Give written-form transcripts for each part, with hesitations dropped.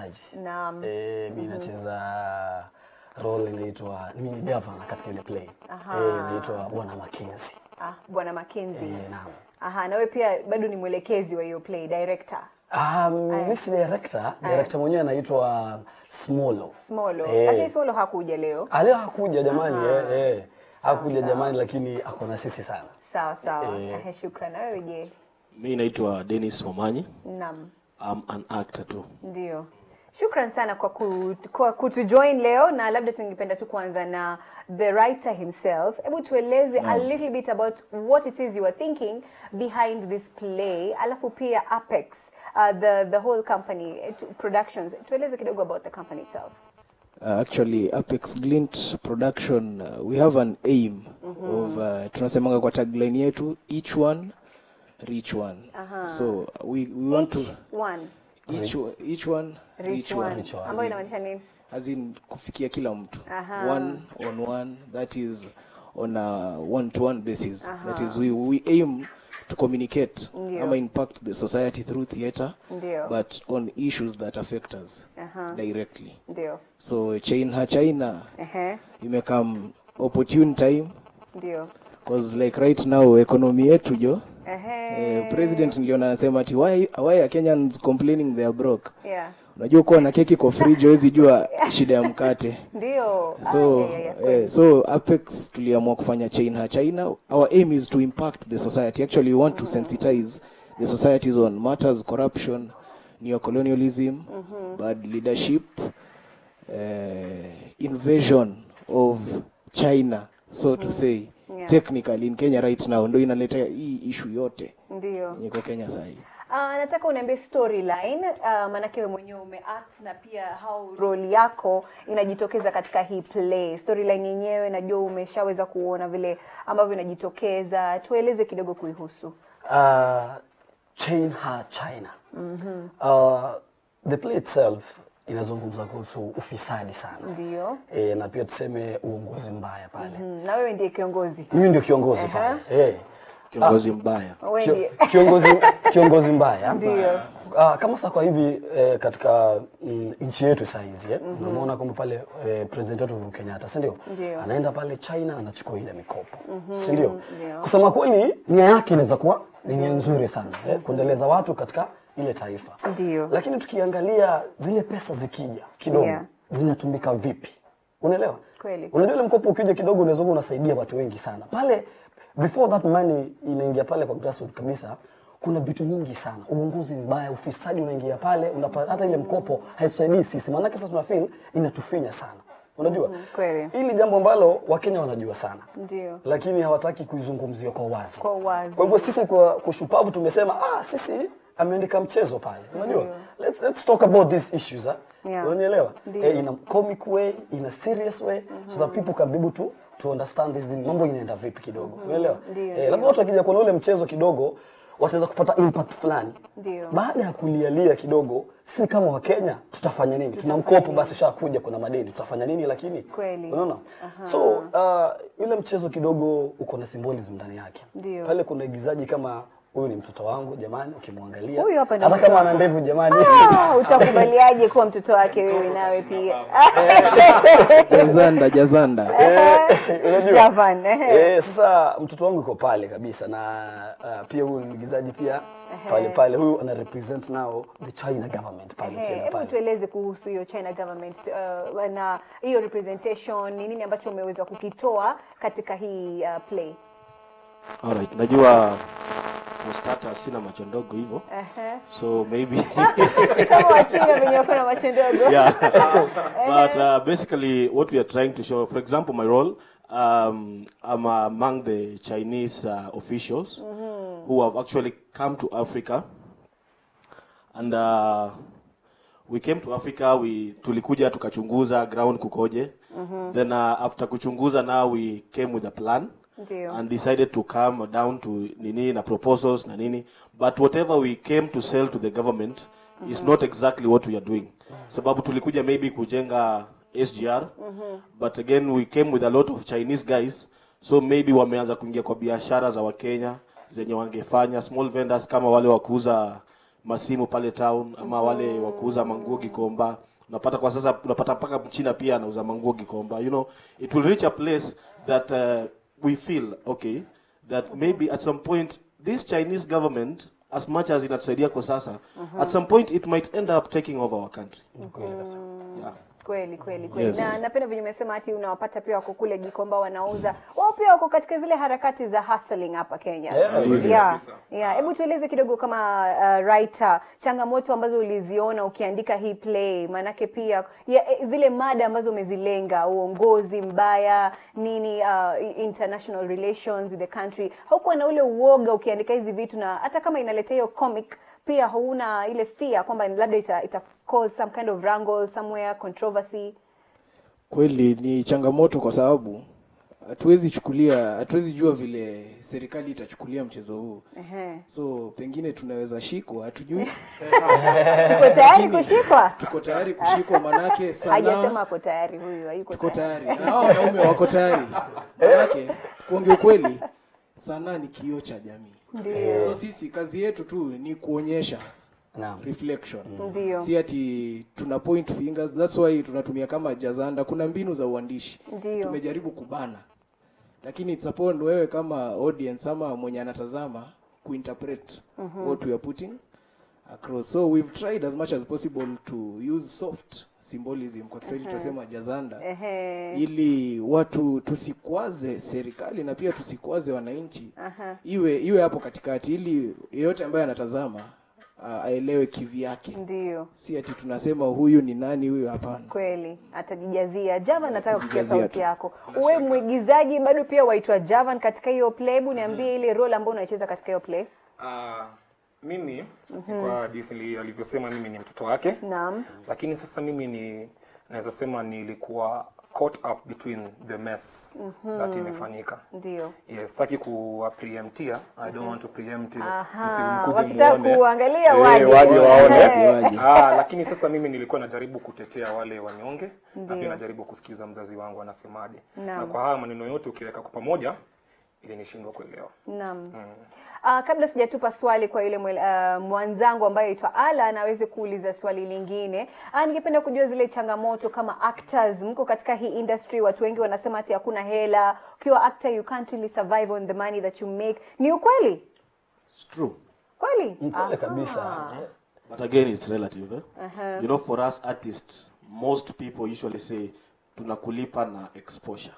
mwigizaji. Naam. Mimi nacheza role inaitwa mimi governor katika ile play. Inaitwa Bwana Mackenzie. Bwana Mackenzie. Naam. Na wewe pia bado ni mwelekezi wa hiyo play, director. Mimi si director. Director mwenyewe anaitwa Smolo. Lakini Smolo hakuja leo. Leo hakuja jamani. Hakuja jamani, lakini ako na sisi sana. Sawa. Shukrani. Wewe je? Mimi naitwa Dennis Momanyi. Naam. I'm an actor too. Ndio. Shukran sana kwa kutujoin leo, na labda tungependa tu kuanza na the writer himself. Hebu tueleze a little bit about what it is you are thinking behind this play. Alafu pia Apex, the whole company, productions. Tueleze kidogo about the company itself. Actually, Apex Glint Production, we have an aim of tunasemanga kwa tagline yetu, each one reach one. So we want to each one reach one. Ambayo inamaanisha nini? As in kufikia kila mtu. One on one, that is on a one-to-one basis. That is we aim to communicate ama impact the society through theater, but on issues that affect us directly. So China imekam opportune time, because like right now economy yetu jo president niliona anasema ati why are Kenyans complaining they are broke. Unajua kuwa na keki kwa fridge huwezi jua shida ya mkate. So Apex tuliamua kufanya China. Our aim is to impact the society. Actually we want to sensitize the societies on matters, corruption, neocolonialism, bad leadership, invasion of China, so to say. Technically in Kenya right now ndio inaleta hii issue yote. Niko Kenya sasa. Nataka uniambie storyline, manake wewe mwenyewe umeact na pia how role yako inajitokeza katika hii play. Storyline yenyewe najua umeshaweza kuona vile ambavyo inajitokeza. Tueleze kidogo kuihusu. China. The play itself inazungumza kuhusu ufisadi sana. Ndio. Na pia tuseme uongozi mbaya pale. Na wewe ndiye kiongozi. Mimi ndio kiongozi pale. Kiongozi mbaya. Kiongozi mbaya. Ndio. Kama sasa kwa hivi katika nchi yetu sasa hizi unaona kwamba pale president wetu Uhuru Kenyatta, si ndio? Anaenda pale China anachukua ile mikopo. Si ndio? Kusema kweli nia yake inaweza kuwa ni nzuri sana, kuendeleza watu katika ile taifa. Ndio. Lakini tukiangalia zile pesa zikija kidogo zinatumika vipi? Unaelewa? Kweli. Unajua ile mkopo ukija kidogo unaweza unasaidia watu wengi sana. Pale before that money inaingia pale kwa grassroots kabisa, kuna vitu nyingi sana. Uongozi mbaya, ufisadi unaingia pale, unapata hata ile mkopo haitusaidii sisi. Maana sasa tunafeel inatufinya sana. Unajua? Kweli. Hili jambo ambalo Wakenya wanajua sana. Ndio. Lakini hawataki kuizungumzia kwa wazi. Kwa hivyo sisi kwa kushupavu tumesema sisi ameandika mchezo pale. Unajua? Let's talk about these issues. Unaelewa? In a comic way, in a serious way, so that people can be able to understand this mambo inaenda vipi kidogo. Unaelewa? Labda watu wakija kuona ule mchezo kidogo wataweza kupata impact fulani. Baada ya kulialia kidogo, sisi kama Wakenya tutafanya nini? Tuna mkopo basi ushakuja, kuna madeni, tutafanya nini? Lakini unaona? So ile mchezo kidogo uko na symbolism ndani yake. Pale kuna igizaji kama huyu ni mtoto wangu jamani, ukimwangalia hata kama ana ndevu jamani, utakubaliaje kuwa mtoto wake wewe nawe pia? Jazanda. Unajua? Sasa mtoto wangu yuko pale kabisa, na pia huyu mwigizaji pia pale huyu ana represent now the China government pale pale. Hebu tueleze kuhusu hiyo China government na hiyo representation, ni nini ambacho umeweza kukitoa katika hii play? Alright, najua starter sina macho ndogo hivyo. So maybe kama wachina wenye wako na macho ndogo. But basically what we are trying to show, for example my role, I'm among the Chinese officials who have actually come to Africa, and we came to Africa, tulikuja tukachunguza ground kukoje. Then after kuchunguza now we came with a plan. And decided to come down to nini na proposals na nini, but whatever we came to sell to the government is not exactly what we are doing. Sababu tulikuja maybe kujenga SGR, but again we came with a lot of Chinese guys, so maybe wameanza kuingia kwa biashara za Wakenya zenye wangefanya, small vendors kama wale wakuuza masimu pale town, ama wale wa kuuza manguo Gikomba. Unapata kwa sasa unapata paka Mchina pia anauza manguo Gikomba. You know, it will reach a place that we feel okay that maybe at some point this Chinese government, as much as inatusaidia kwa sasa, at some point it might end up taking over our country. Yeah. Kweli. Yes. Na napenda vile umesema ati unawapata pia wako kule Gikomba wanauza. Wao pia wako katika zile harakati za hustling hapa Kenya. Yeah. Hebu tueleze kidogo kama writer, changamoto ambazo uliziona ukiandika hii play, manake pia zile mada ambazo umezilenga, uongozi mbaya, nini, international relations with the country. Haukuwa na ule uoga ukiandika hizi vitu, na hata kama inaletea hiyo comic pia hauna ile fear kwamba labda ita cause some kind of wrangle somewhere, controversy? Kweli ni changamoto kwa sababu hatuwezi jua vile serikali itachukulia mchezo huu. So pengine tunaweza shikwa, hatujui. Tuko tayari kushikwa manake sana. Hajasema ako tayari huyu, hayuko tayari. Tuko tayari. Hao wanaume wako tayari. Manake kuongea kweli sana ni kioo cha jamii. Ndio. So sisi kazi yetu tu ni kuonyesha reflection. Ndio. Si ati tuna point fingers. That's why tunatumia kama Jazanda. Kuna mbinu za uandishi. Ndio. Tumejaribu kubana. Lakini it's upon wewe kama audience ama mwenye anatazama kuinterpret what we are putting across. So we've tried as much as possible to use soft symbolism, kwa Kiswahili tunasema Jazanda, ili watu tusikwaze serikali na pia tusikwaze wananchi. Iwe hapo katikati, ili yeyote ambaye anatazama aelewe kivyake. Ndio. Si ati tunasema huyu ni nani, huyu hapana. Kweli, atajijazia. Javan, nataka kusikia sauti yako. Uwe mwigizaji bado pia waitwa Javan katika hiyo play. Hebu niambie ile role ambayo unacheza katika hiyo play. Mimi kwa jinsi alivyosema, mimi ni mtoto wake. Naam. Lakini sasa mimi naweza sema nilikuwa caught up between the mess that imefanyika. Ndio. Yes, sitaki preemptia. I don't want to preempt. Wakitaka kuangalia waje waone. Lakini sasa mimi nilikuwa najaribu kutetea wale wanyonge, na pia najaribu kusikiza mzazi wangu anasemaje. Na kwa haya maneno yote ukiweka kwa pamoja, ili nishindwa kuelewa. Naam. Kabla sijatupa swali kwa yule mwanzangu ambaye aitwa Ala, anaweze kuuliza swali lingine. Ningependa kujua zile changamoto kama actors, mko katika hii industry, watu wengi wanasema ati hakuna hela. Ukiwa actor you can't really survive on the money that you make. Ni ukweli? It's true. Kweli? Mkweli kabisa. But again, it's relative. You know, for us artists, most people usually say tunakulipa na exposure.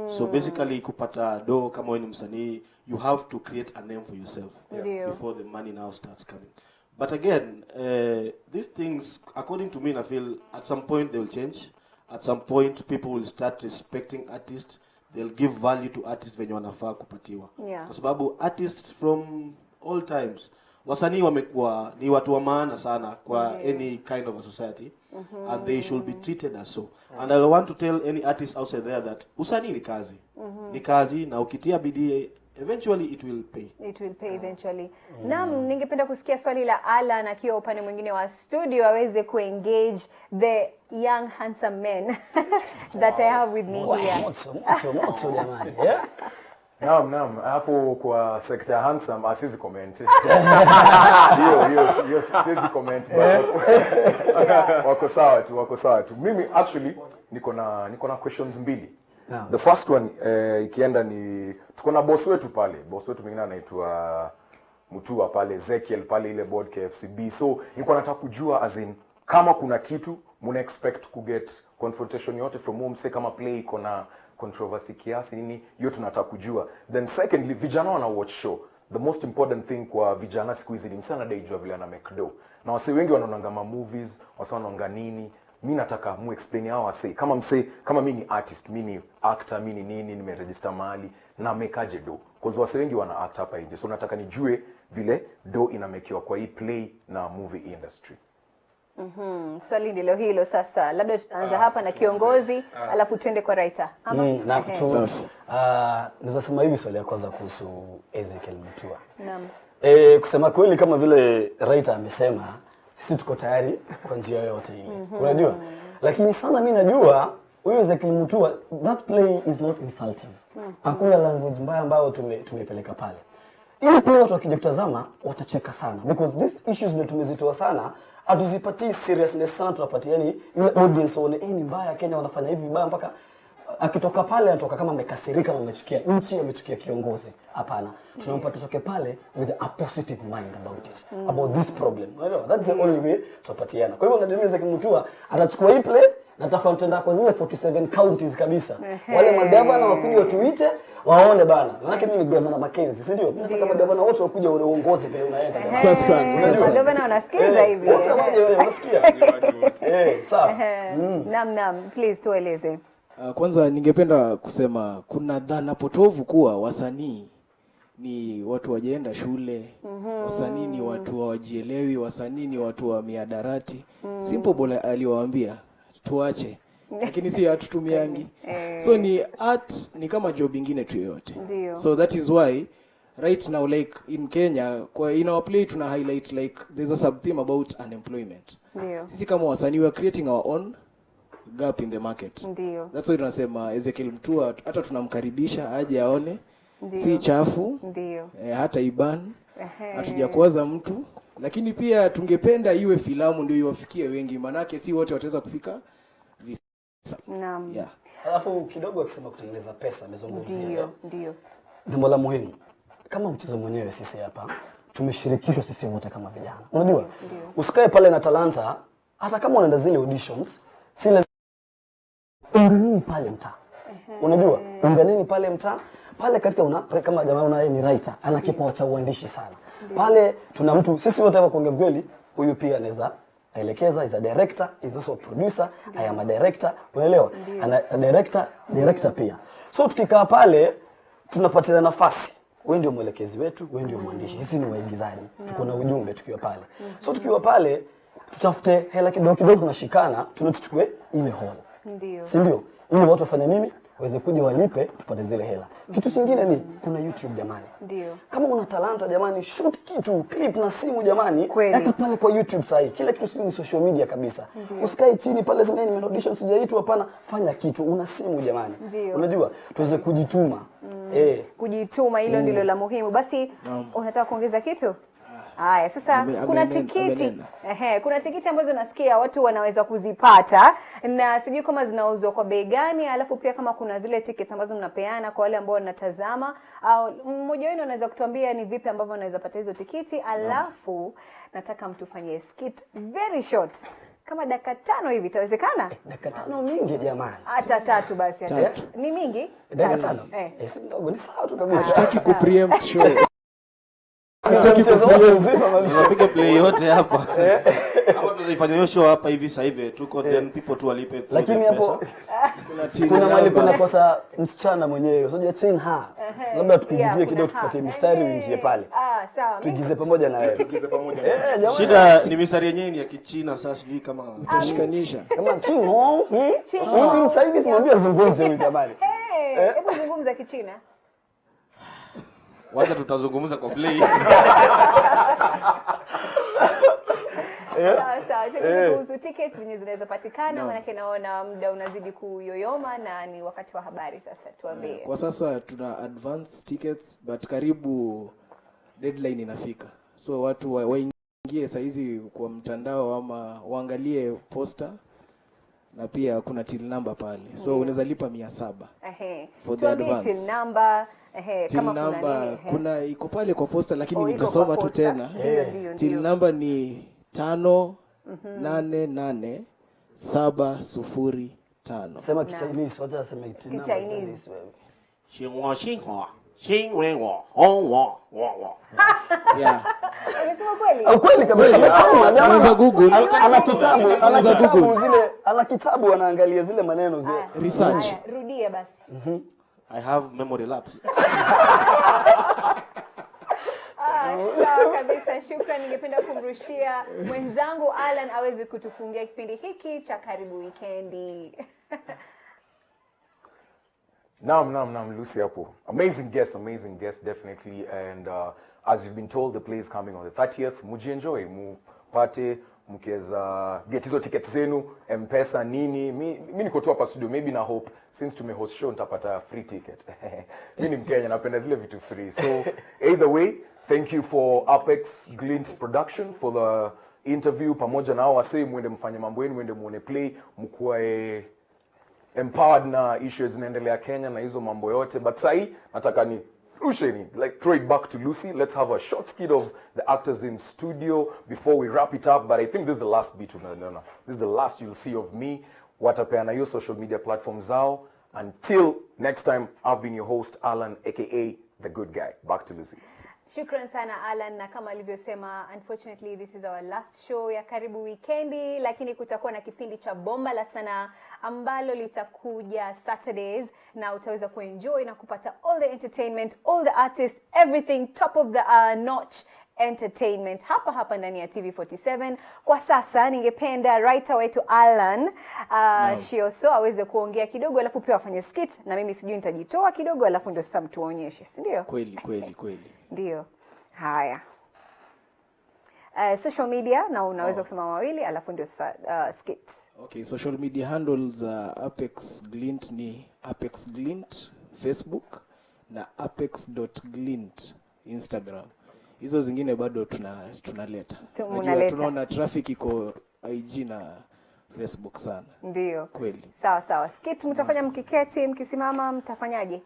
So basically kupata do kama wewe ni msanii, you have to create a name for yourself before the money now starts coming. But again, these things, according to me, I feel at some point they will change. At some point people will start respecting artists. They'll give value to artists venye wanafaa kupatiwa. Kwa sababu artists from all times, wasanii wamekuwa ni watu wa maana sana kwa any kind of a society, and they should be treated as so. And I want to tell any artist outside there that usanii ni kazi. Ni kazi, na ukitia bidii eventually it will pay. It will pay eventually. Naam, ningependa kusikia swali la Alan akiwa upande mwingine wa studio aweze kuengage the young handsome men that I have with me here. Moto jamani. Yeah. Naam, hapo kwa sector handsome asizi comment. Hiyo siwezi comment. Wako sawa tu. Mimi actually niko na questions mbili. The first one ikienda ni tuko na boss wetu pale. Boss wetu mwingine anaitwa Mutua pale, Ezekiel pale ile board KFCB. So niko nataka kujua as in kama kuna kitu muna expect ku get confrontation yote from home, say kama play iko na controversy kiasi nini, hiyo tunataka kujua. Then secondly, vijana wana watch show. The most important thing kwa vijana siku hizi ni msana daijua vile ana make do. Na wase wengi wanaonanga movies, wase wanaonanga nini. Mimi nataka mu explain hao wase. Kama mimi ni artist, mimi ni actor, mimi ni nini, nimeregister mahali na make aje do. Cause wase wengi wana act hapa nje. So nataka nijue vile do inamekiwa kwa hii play na movie industry. Swali ndilo hilo sasa. Labda tutaanza hapa na kiongozi, alafu tuende kwa writer. Naweza sema hivi swali ya kwanza kuhusu Ezekiel Mutua. Naam. Kusema kweli kama vile writer amesema, sisi tuko tayari kwa njia yote ile. Unajua? Lakini sana mimi najua huyo Ezekiel Mutua, that play is not insulting. Hakuna language mbaya ambayo tumepeleka pale. ili pia watu wakija kutazama watacheka sana, because these issues ndio tumezitoa sana, hatuzipatii seriousness sana, tunapatia yani ile audience waone ni mbaya, Kenya wanafanya hivi vibaya, mpaka akitoka pale anatoka kama amekasirika na amechukia nchi, amechukia kiongozi. Hapana, tunampata toke pale with a positive mind about it, about this problem. Unaelewa? That's the only way tutapatiana. Kwa hivyo Nadine Zeki Mutua atachukua hii play na tafauti kwa zile 47 counties kabisa. Wale magavana wakuja watuite waone bana. Maana mimi ni gavana Mackenzie, si ndio? Nataka magavana wote wakuja ule uongozi vile unaenda. Safi sana. Magavana wanasikiza hivi. Wote wewe unasikia? Sawa. Naam, please tueleze. Kwanza ningependa kusema kuna dhana potovu kuwa wasanii ni watu wajaenda shule, wasanii ni watu hawajielewi, wasanii ni watu wa miadarati. Simple Bola aliwaambia tuache, lakini si hatutumiangi. So ni art ni kama job ingine tu yote. So that is why right now like in Kenya in our play tuna highlight like there's a sub theme about unemployment. Sisi kama wasanii we are creating our own gap in the market. That's why tunasema Ezekiel Mutua hata tunamkaribisha aje aone. Si chafu. Hata iban. Hatujakwaza mtu, lakini pia tungependa iwe filamu ndio iwafikie wengi, manake si wote wataweza kufika visa. Naam. Alafu kidogo akisema kutengeneza pesa amezungumzia. Ndio. Jambo la muhimu. Kama mchezo mwenyewe sisi hapa tumeshirikishwa sisi wote kama vijana. Unajua? Usikae pale na talanta hata kama unaenda zile auditions, si unganini pale mtaa. Unajua? Unganini pale mtaa. Pale katika kama jamaa unaye ni writer, ana kipawa cha uandishi sana. Pale tuna mtu sisi wote hapa kuongea kweli, huyu pia anaweza elekeza, is a director, is also a producer, I am a director, unaelewa? Ana director pia. So tukikaa pale tunapata nafasi. Wewe ndio mwelekezi wetu, wewe ndio mwandishi. Sisi ni waigizaji. Tuko na ujumbe tukiwa pale. So tukiwa pale tutafute hela kidogo tunashikana, tunachukue ile hall. Si ndio? Ili watu wafanye nini? Waweze kuja walipe tupate zile hela. Kitu kingine ni kuna YouTube jamani. Kama una talanta jamani, shoot kitu, clip na simu jamani. Weka pale kwa YouTube sasa. Kila kitu ni social media kabisa. Usikae chini pale sema ni audition sijaitwa, hapana, fanya kitu, una simu jamani. Unajua tuweze kujituma. Kujituma hilo ndilo la muhimu. Basi unataka kuongeza kitu? Haya, sasa kuna tikiti. Kuna tikiti ambazo nasikia watu wanaweza kuzipata na sijui kama zinauzwa kwa bei gani, alafu pia kama kuna zile tickets ambazo mnapeana kwa wale ambao wanatazama, au mmoja wenu anaweza kutuambia ni vipi ambavyo wanaweza pata hizo tikiti, alafu nataka mtufanyie skit very short. Kama dakika 5 hivi itawezekana? Dakika 5 mingi jamani. Hata 3 basi hata. Ni mingi? Dakika 5. Si ndogo, ni sawa tu kabisa. Hataki ku preempt show. Tunapiga play yote hapa. Hapa tunaifanya hiyo show hapa hivi sasa hivi tuko then people tu walipe. Lakini hapo kuna mali kuna kosa msichana mwenyewe. Unajua chain ha. Labda tukigizie kidogo tupatie mistari uingie pale. Sawa. Tuigize pamoja na wewe. Tuigize pamoja. Jamani. Shida ni mistari yenyewe ni ya Kichina, sasa sijui kama utashikanisha. Kama chingo. Sasa hivi simwambia zungumze huyu jamani. Hebu zungumza Kichina. Wacha tutazungumza kwa play. Sawa, kuhusu tickets zenye zinaweza patikana, maana naona muda unazidi kuyoyoma na ni wakati wa habari sasa, tuambie. Kwa sasa tuna advance tickets but karibu deadline inafika. So watu waingie saa hizi kwa mtandao ama waangalie poster na pia kuna till number pale. So unaweza lipa 700. For the advance. Till number kama kuna iko pale kwa poster lakini nitasoma tu tena. Till number ni 588705. Sema Chinese, wacha sema Chinese. Xinhua xinwenwo hongwo wo. Unasema kweli? Kweli kabisa. Anaweza Google. Ana kitabu anaangalia zile maneno zile. Research. Rudia basi. I have memory lapse. Sawa kabisa, shukrani. Ningependa kumrushia mwenzangu Alan aweze kutufungia kipindi hiki cha Karibu Weekendi. Naam, Lucy hapo. Amazing guest definitely, and as you've been told, the play is coming on the 30th. Muji enjoy, mupate mkiweza get hizo tickets zenu, M-Pesa nini. Mimi niko tu hapa studio, maybe na hope since tumehost show nitapata free ticket. Mimi ni Mkenya, napenda zile vitu free. So either way, thank you for Apex Glint Production for the interview. Pamoja na hao wasee, muende mfanye mambo yenu, muende muone play, mkuwe empowered na issues zinaendelea Kenya na hizo mambo yote. But sahi nataka ni rusheni, like throw it back to Lucy. Let's have a short skit of the actors in studio before we wrap it up. But I think this is the last bit. No. This is the last you'll see of me. Watapeana your social media platforms zao. Until next time, I've been your host, Alan, aka The Good Guy. Back to Lucy. Shukran sana Alan, na kama alivyosema, unfortunately this is our last show ya karibu weekendi, lakini kutakuwa na kipindi cha Bomba la Sanaa ambalo litakuja Saturdays, na utaweza kuenjoy na kupata all the entertainment, all the artists, everything top of the notch entertainment hapa ndani ya TV47. Kwa sasa ningependa writer wetu Alan Shioso aweze kuongea kidogo, alafu pia afanye skit, na mimi sijui nitajitoa kidogo, alafu ndio sasa mtuonyeshe, si ndio? Kweli. Ndio. Haya. Social media na unaweza kusema mawili, alafu ndio skit. Okay, social media handles Apex Glint ni Apex Glint Facebook na apex.glint Instagram. Hizo zingine bado tunaleta. Tunaona traffic iko IG na Facebook sana. Ndio. Kweli. Sawa. Skit mtafanya mkiketi, mkisimama, mtafanyaje?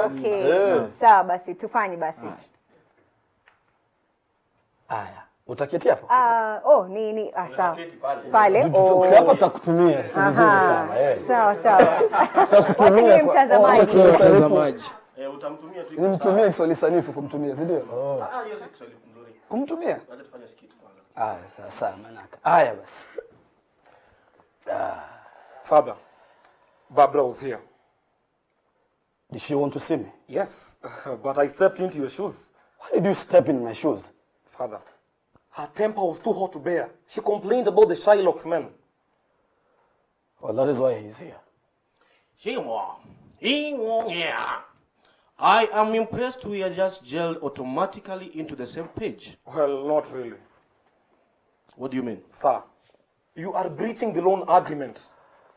Okay. Sawa basi, tufanye basi. Haya. Utaketi hapo? Sawa. Pale. Hapa tutakutumia, si vizuri sana. Sawa. Sasa kutumia mtazamaji. Utamtumia tu. Nimtumie Kiswahili sanifu kumtumia, si ndio? Hiyo si Kiswahili mzuri. Kumtumia? Wacha tufanye skit kwanza. Sasa manaka. Haya basi. Father, Barbara was here. Did she want to see me? Yes, but I stepped into your shoes. Why did you step in my shoes? Father, her temper was too hot to bear. She complained about the Shylock's men. Well, that is why he's here. Yeah. I am impressed we are just gelled automatically into the same page. Well, not really. What do you mean? Sir, you are breaching the loan agreement.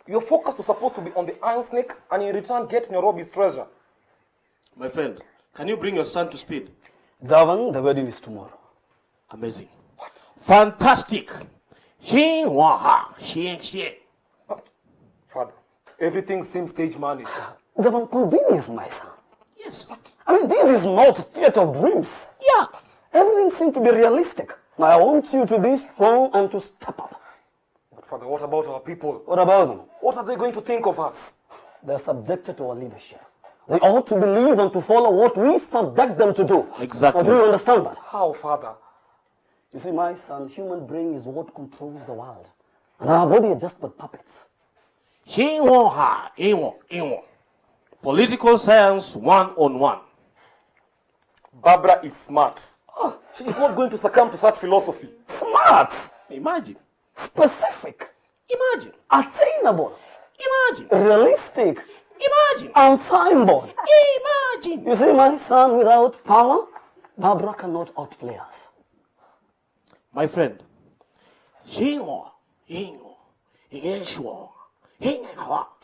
Your focus was supposed to be on the Iron Snake, and in return get Nairobi's treasure. My friend, can you bring your son to speed? Javan, the wedding is tomorrow. Amazing. Fantastic. Father, everything seems stage managed. Javan, convenience, my son. Yes. I mean, this is not theater of dreams. Yeah. Everything seems to be realistic. Now, I want you to be strong and to step up. But Father, what about our people? What about them? What are they going to think of us? They're subjected to our leadership. They ought to believe and to follow what we subject them to do. Exactly. Now, do you understand that? How, Father? You see, my son, human brain is what controls the world. And our body is just but puppets. Political science 101. Barbara is smart. She is not going to succumb to such philosophy. Smart! Imagine. Specific! Imagine. Attainable! Imagine. Realistic! Imagine. And time-bound! Imagine. You see, my son, without power, Barbara cannot outplay us. My friend.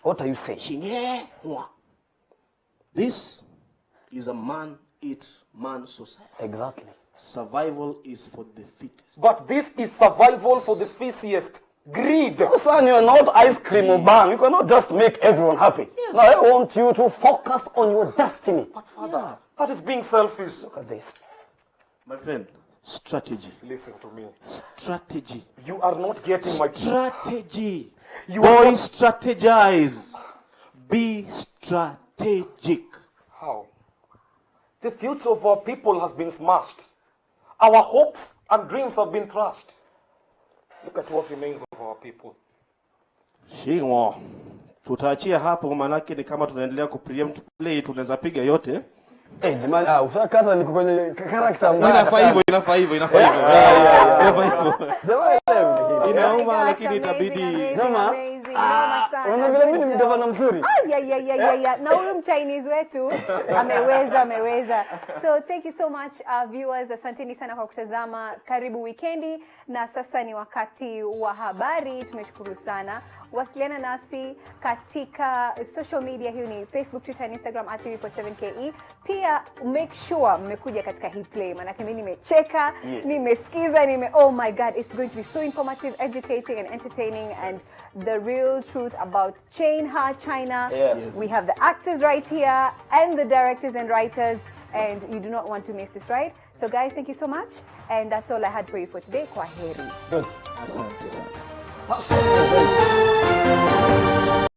What are you saying? This is a man-eat-man society. Exactly. Survival is for the fittest. But this is survival for the fittest. Greed. Oh, son, you're not ice cream or bang. You cannot just make everyone happy. Yes. Now, I want you to focus on your destiny. But Father, that is being selfish. Look at this. My friend, strategy. Listen to me. Strategy. You are not getting my... Strategy. You are Boy, not... strategize. Be strategic. How? The future of our people has been smashed. Our hopes and dreams have been trashed. Look at what remains of our people. Shingwa. Tutaachia hapo, manake ni kama tunaendelea kupreempt play, tunaweza piga yote. Jamani, usakata niko kwenye character mbaya. Inafaa hivyo. Inauma lakini itabidi. Amazing. Noma sana. Unaona vile mimi ni Good job. mgavana mzuri. Ya. Na huyu Mchinese wetu ameweza. So thank you so much viewers, asanteni sana kwa kutazama. Karibu weekendi, na sasa ni wakati wa habari. Tumeshukuru sana. Wasiliana nasi katika social media, hiyo ni Facebook, Twitter na Instagram @TV47ke. Pia make sure mmekuja katika hii play, maana mimi nimecheka, nimesikiza, oh my god, it's going to be so informative, educating and entertaining, and the real truth about Chain-Ha China. Yes. We have the actors right here and the directors and writers, and you do not want to miss this, right? So guys, thank you so much, and that's all I had for you for today. Kwaheri. Good. Asante sana. That's so good.